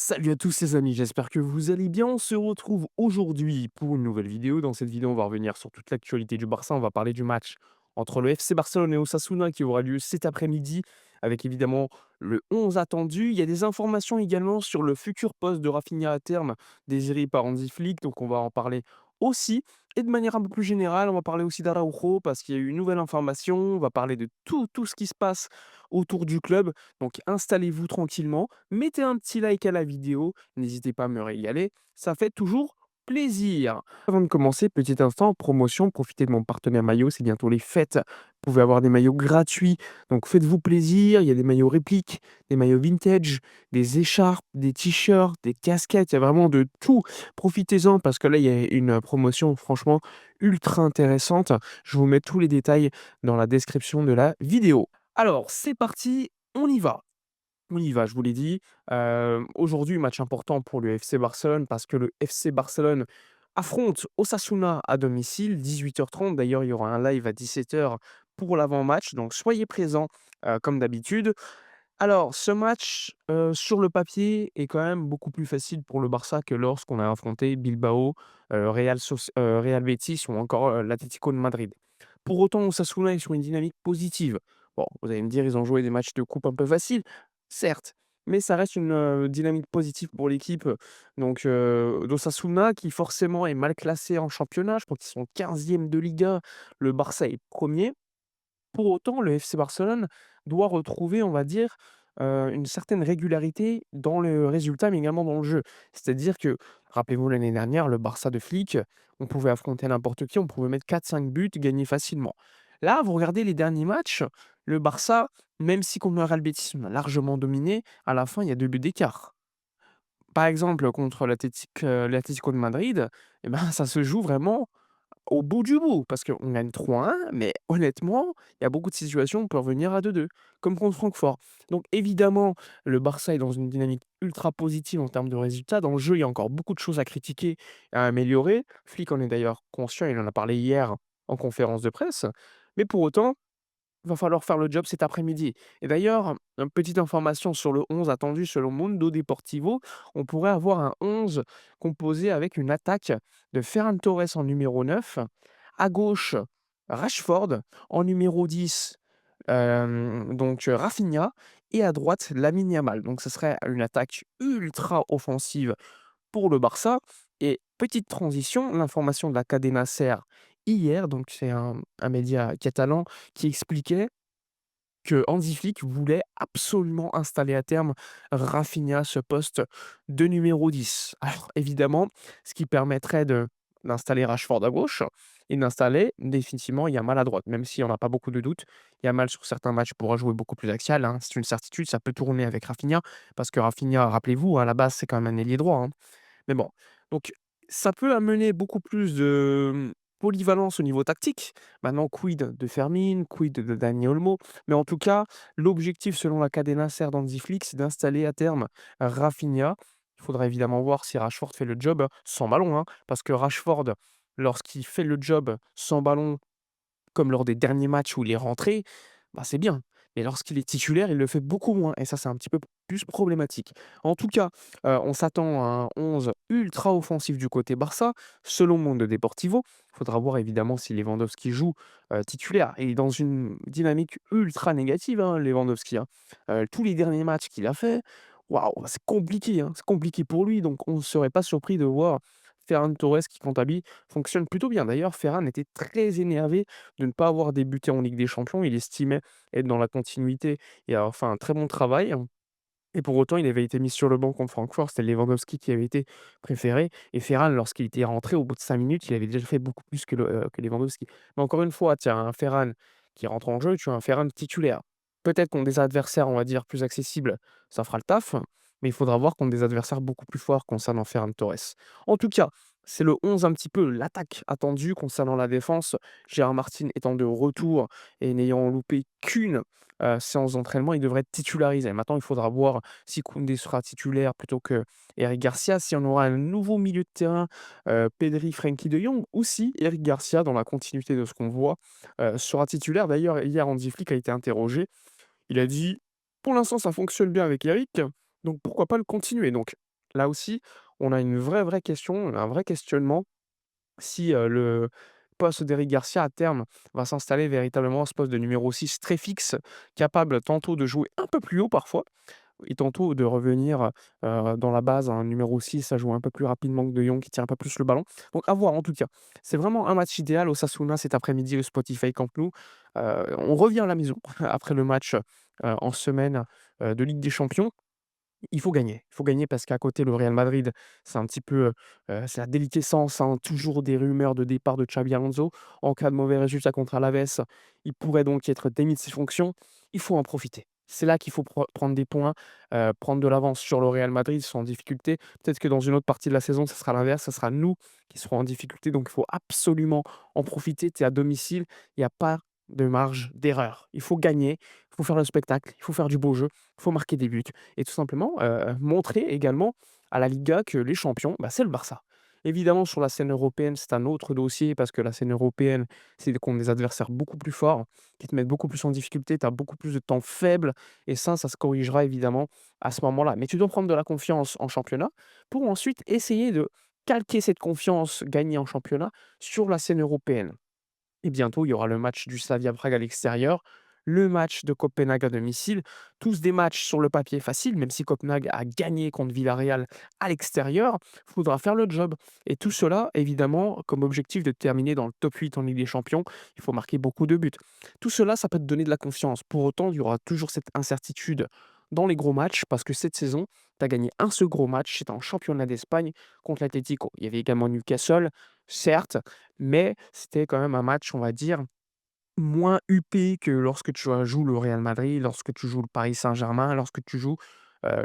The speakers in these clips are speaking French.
Salut à tous les amis, j'espère que vous allez bien. On se retrouve aujourd'hui pour une nouvelle vidéo. Dans cette vidéo, on va revenir sur toute l'actualité du Barça. On va parler du match entre le FC Barcelone et Osasuna qui aura lieu cet après-midi, avec évidemment le 11 attendu. Il y a des informations également sur le futur poste de Rafinha à terme désiré par Hansi Flick, donc on va en parler aussi. Et de manière un peu plus générale, on va parler aussi d'Araujo parce qu'il y a eu une nouvelle information. On va parler de tout ce qui se passe autour du club. Donc installez-vous tranquillement. Mettez un petit like à la vidéo, n'hésitez pas à me régaler, ça fait toujours plaisir. Avant de commencer, petit instant, promotion, profitez de mon partenaire maillot, c'est bientôt les fêtes. Vous pouvez avoir des maillots gratuits, donc faites-vous plaisir. Il y a des maillots répliques, des maillots vintage, des écharpes, des t-shirts, des casquettes, il y a vraiment de tout. Profitez-en parce que là, il y a une promotion franchement ultra intéressante. Je vous mets tous les détails dans la description de la vidéo. Alors, c'est parti, on y va. On y va, je vous l'ai dit. Aujourd'hui, match important pour le FC Barcelone parce que le FC Barcelone affronte Osasuna à domicile, 18h30. D'ailleurs, il y aura un live à 17h pour l'avant-match, donc soyez présents comme d'habitude. Alors, ce match, sur le papier, est quand même beaucoup plus facile pour le Barça que lorsqu'on a affronté Bilbao, Real Betis ou encore, l'Atlético de Madrid. Pour autant, Osasuna est sur une dynamique positive. Bon, vous allez me dire, ils ont joué des matchs de coupe un peu faciles, certes, mais ça reste une, dynamique positive pour l'équipe, d'Osasuna qui forcément est mal classé en championnat. Je crois qu'ils sont 15e de Liga, le Barça est premier. Pour autant, le FC Barcelone doit retrouver, on va dire, une certaine régularité dans le résultat, mais également dans le jeu. C'est-à-dire que, rappelez-vous l'année dernière, le Barça de Flick, on pouvait affronter n'importe qui, on pouvait mettre 4-5 buts, gagner facilement. Là, vous regardez les derniers matchs, le Barça, même si contre le Real Betis, on a largement dominé, à la fin, il y a 2 buts d'écart. Par exemple, contre l'Atlético de Madrid, et ben, ça se joue vraiment au bout du bout, parce qu'on gagne 3-1, mais honnêtement, il y a beaucoup de situations où on peut revenir à 2-2, comme contre Francfort. Donc évidemment, le Barça est dans une dynamique ultra positive en termes de résultats. Dans le jeu, il y a encore beaucoup de choses à critiquer, à améliorer. Flick en est d'ailleurs conscient, il en a parlé hier en conférence de presse. Mais pour autant, va falloir faire le job cet après-midi. Et d'ailleurs, une petite information sur le 11 attendu selon Mundo Deportivo, on pourrait avoir un 11 composé avec une attaque de Ferran Torres en numéro 9, à gauche Rashford, en numéro 10, Rafinha, et à droite Lamine Yamal. Donc ce serait une attaque ultra offensive pour le Barça. Et petite transition, l'information de la Cadena Ser hier, donc c'est un média catalan qui expliquait que Hansi Flick voulait absolument installer à terme Rafinha à ce poste de numéro 10. Alors évidemment, ce qui permettrait d'installer Rashford à gauche et d'installer définitivement Yamal à droite. Même si on n'a pas beaucoup de doutes, Yamal sur certains matchs pourra jouer beaucoup plus axial, hein, c'est une certitude, ça peut tourner avec Rafinha parce que Rafinha, rappelez-vous, à la base, c'est quand même un ailier droit, hein. Mais bon, donc ça peut amener beaucoup plus de, polyvalence au niveau tactique. Maintenant, quid de Fermin, quid de Dani Olmo? Mais en tout cas, l'objectif selon la Cadena Ser d'Hansi Flick, c'est d'installer à terme Rafinha. Il faudra évidemment voir si Rashford fait le job sans ballon, hein, parce que Rashford, lorsqu'il fait le job sans ballon comme lors des derniers matchs où il est rentré, bah, c'est bien. Mais lorsqu'il est titulaire, il le fait beaucoup moins et ça, c'est un petit peu plus problématique. En tout cas, on s'attend à un 11 ultra offensif du côté Barça, selon Monde Deportivo. Il faudra voir évidemment si Lewandowski joue, titulaire. Il est dans une dynamique ultra négative, hein, Lewandowski, hein. Tous les derniers matchs qu'il a fait, waouh, c'est compliqué, hein, c'est compliqué pour lui, donc on ne serait pas surpris de voir Ferran Torres qui, quant à lui, fonctionne plutôt bien. D'ailleurs, Ferran était très énervé de ne pas avoir débuté en Ligue des Champions. Il estimait être dans la continuité et avoir fait un très bon travail. Et pour autant, il avait été mis sur le banc contre Francfort. C'était Lewandowski qui avait été préféré. Et Ferran, lorsqu'il était rentré au bout de 5 minutes, il avait déjà fait beaucoup plus que Lewandowski. Mais encore une fois, tu as un Ferran qui rentre en jeu, tu as un Ferran titulaire. Peut-être contre des adversaires, on va dire, plus accessibles, ça fera le taf. Mais il faudra voir contre des adversaires beaucoup plus forts concernant Ferran Torres. En tout cas, c'est le 11 un petit peu l'attaque attendue concernant la défense. Gérard Martin étant de retour et n'ayant loupé qu'une séance d'entraînement, il devrait être titularisé. Maintenant, il faudra voir si Koundé sera titulaire plutôt que Eric Garcia, si on aura un nouveau milieu de terrain, Pedri, Frenkie de Jong, ou si Eric Garcia, dans la continuité de ce qu'on voit, sera titulaire. D'ailleurs, hier, Hansi Flick a été interrogé. Il a dit: «Pour l'instant, ça fonctionne bien avec Eric, donc pourquoi pas le continuer?» Donc Là aussi, on a une vraie question, un vrai questionnement si, le poste d'Eric Garcia à terme va s'installer véritablement à ce poste de numéro 6 très fixe, capable tantôt de jouer un peu plus haut parfois et tantôt de revenir, dans la base, un numéro 6 à jouer un peu plus rapidement que De Jong qui tient un peu plus le ballon. Donc à voir en tout cas. C'est vraiment un match idéal au Osasuna cet après-midi au Spotify Camp Nou. On revient à la maison après le match, en semaine, de Ligue des Champions. Il faut gagner parce qu'à côté, le Real Madrid, c'est un petit peu, c'est la déliquescence, hein, toujours des rumeurs de départ de Xabi Alonso. En cas de mauvais résultat contre Alaves, il pourrait donc être démis de ses fonctions. Il faut en profiter. C'est là qu'il faut prendre des points, prendre de l'avance sur le Real Madrid, ils sont en difficulté. Peut-être que dans une autre partie de la saison, ça sera l'inverse, ça sera nous qui serons en difficulté, donc il faut absolument en profiter. Tu es à domicile, il y a pas de marge d'erreur. Il faut gagner, il faut faire le spectacle, il faut faire du beau jeu, il faut marquer des buts et tout simplement, montrer également à la Liga que les champions, bah, c'est le Barça. Évidemment, sur la scène européenne, c'est un autre dossier parce que la scène européenne, c'est contre des adversaires beaucoup plus forts, qui te mettent beaucoup plus en difficulté, tu as beaucoup plus de temps faible et ça se corrigera évidemment à ce moment-là. Mais tu dois prendre de la confiance en championnat pour ensuite essayer de calquer cette confiance gagnée en championnat sur la scène européenne. Et bientôt, il y aura le match du Slavia Prague à l'extérieur, le match de Copenhague à domicile. Tous des matchs sur le papier faciles, même si Copenhague a gagné contre Villarreal à l'extérieur, il faudra faire le job. Et tout cela, évidemment, comme objectif de terminer dans le top 8 en Ligue des Champions, il faut marquer beaucoup de buts. Tout cela, ça peut te donner de la confiance. Pour autant, il y aura toujours cette incertitude dans les gros matchs, parce que cette saison, tu as gagné un seul gros match, c'était en championnat d'Espagne contre l'Atlético. Il y avait également Newcastle, certes, mais c'était quand même un match, on va dire, moins huppé que lorsque tu joues le Real Madrid, lorsque tu joues le Paris Saint-Germain, lorsque tu joues,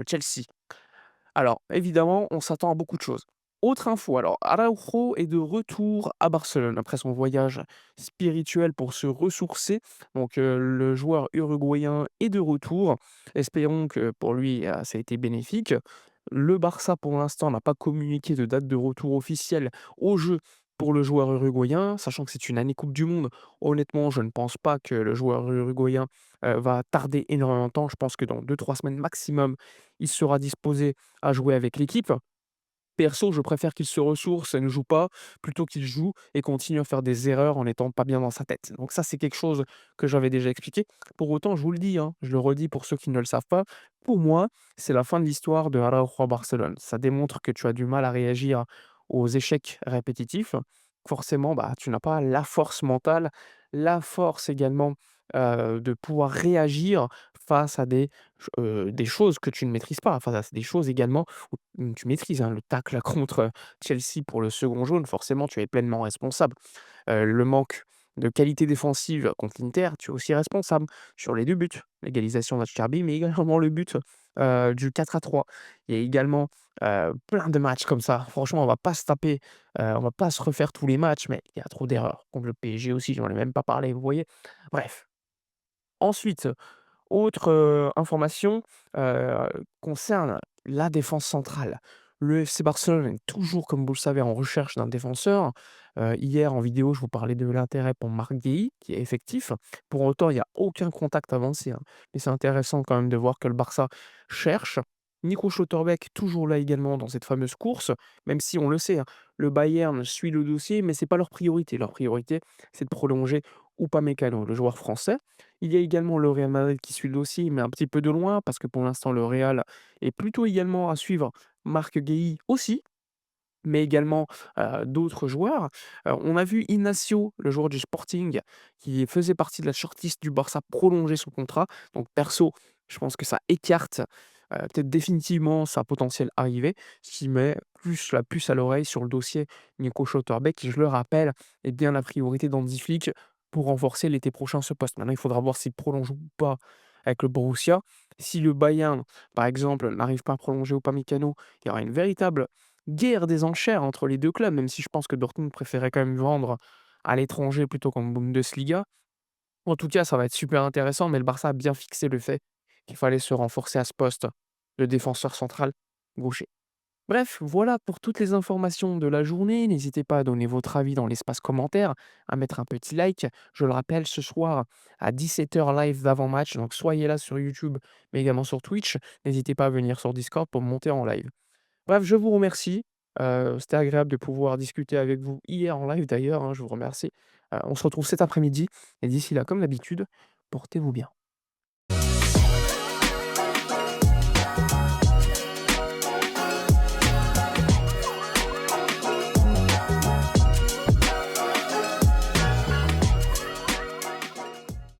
Chelsea. Alors, évidemment, on s'attend à beaucoup de choses. Autre info, alors Araujo est de retour à Barcelone après son voyage spirituel pour se ressourcer. Donc, le joueur uruguayen est de retour. Espérons que pour lui, ça a été bénéfique. Le Barça, pour l'instant, n'a pas communiqué de date de retour officielle au jeu pour le joueur uruguayen, sachant que c'est une année Coupe du Monde. Honnêtement, je ne pense pas que le joueur uruguayen va tarder énormément de temps. Je pense que dans 2 3 semaines maximum, il sera disposé à jouer avec l'équipe. Perso, je préfère qu'il se ressource et ne joue pas, plutôt qu'il joue et continue à faire des erreurs en n'étant pas bien dans sa tête. Donc ça, c'est quelque chose que j'avais déjà expliqué. Pour autant, je vous le dis, hein, je le redis pour ceux qui ne le savent pas, pour moi, c'est la fin de l'histoire de Araujo à Barcelone. Ça démontre que tu as du mal à réagir aux échecs répétitifs. Forcément, bah, tu n'as pas la force mentale, la force également de pouvoir réagir face à des choses que tu ne maîtrises pas, face à des choses également tu maîtrises, hein, le tacle contre Chelsea pour le second jaune, forcément tu es pleinement responsable. Le manque de qualité défensive contre l'Inter, tu es aussi responsable sur les 2 buts, l'égalisation d'Acherbi, mais également le but, du 4-3. Il y a également, plein de matchs comme ça. Franchement, on va pas se taper, on va pas se refaire tous les matchs, mais il y a trop d'erreurs. Contre le PSG aussi, j'en ai même pas parlé, vous voyez? Bref. Ensuite, autre, information, heu, concerne la défense centrale. Le FC Barcelone est toujours, comme vous le savez, en recherche d'un défenseur. Hier, en vidéo, je vous parlais de l'intérêt pour Marc Guéhi, qui est effectif. Pour autant, il n'y a aucun contact avancé, hein. Mais c'est intéressant quand même de voir que le Barça cherche. Nico Schlotterbeck, toujours là également dans cette fameuse course, même si on le sait, hein, le Bayern suit le dossier, mais c'est pas leur priorité. Leur priorité, c'est de prolonger Upamecano, le joueur français. Il y a également le Real Madrid qui suit le dossier, mais un petit peu de loin, parce que pour l'instant, le Real est plutôt également à suivre Marc Guéhi aussi, mais également d'autres joueurs. On a vu Inacio, le joueur du Sporting, qui faisait partie de la shortlist du Barça, prolonger son contrat. Donc perso, je pense que ça écarte peut-être définitivement sa potentielle arrivée, ce qui met plus la puce à l'oreille sur le dossier Nico Schlotterbeck, qui, je le rappelle, est bien la priorité d'Hansi Flick pour renforcer l'été prochain ce poste. Maintenant, il faudra voir s'il prolonge ou pas avec le Borussia. Si le Bayern, par exemple, n'arrive pas à prolonger Upamecano, il y aura une véritable guerre des enchères entre les 2 clubs, même si je pense que Dortmund préférait quand même vendre à l'étranger plutôt qu'en Bundesliga. En tout cas, ça va être super intéressant, mais le Barça a bien fixé le fait qu'il fallait se renforcer à ce poste de défenseur central gaucher. Bref, voilà pour toutes les informations de la journée. N'hésitez pas à donner votre avis dans l'espace commentaire, à mettre un petit like. Je le rappelle, ce soir à 17 h live d'avant-match, donc soyez là sur YouTube, mais également sur Twitch. N'hésitez pas à venir sur Discord pour monter en live. Bref, je vous remercie, c'était agréable de pouvoir discuter avec vous hier en live d'ailleurs, hein, je vous remercie. On se retrouve cet après-midi et d'ici là, comme d'habitude, portez-vous bien.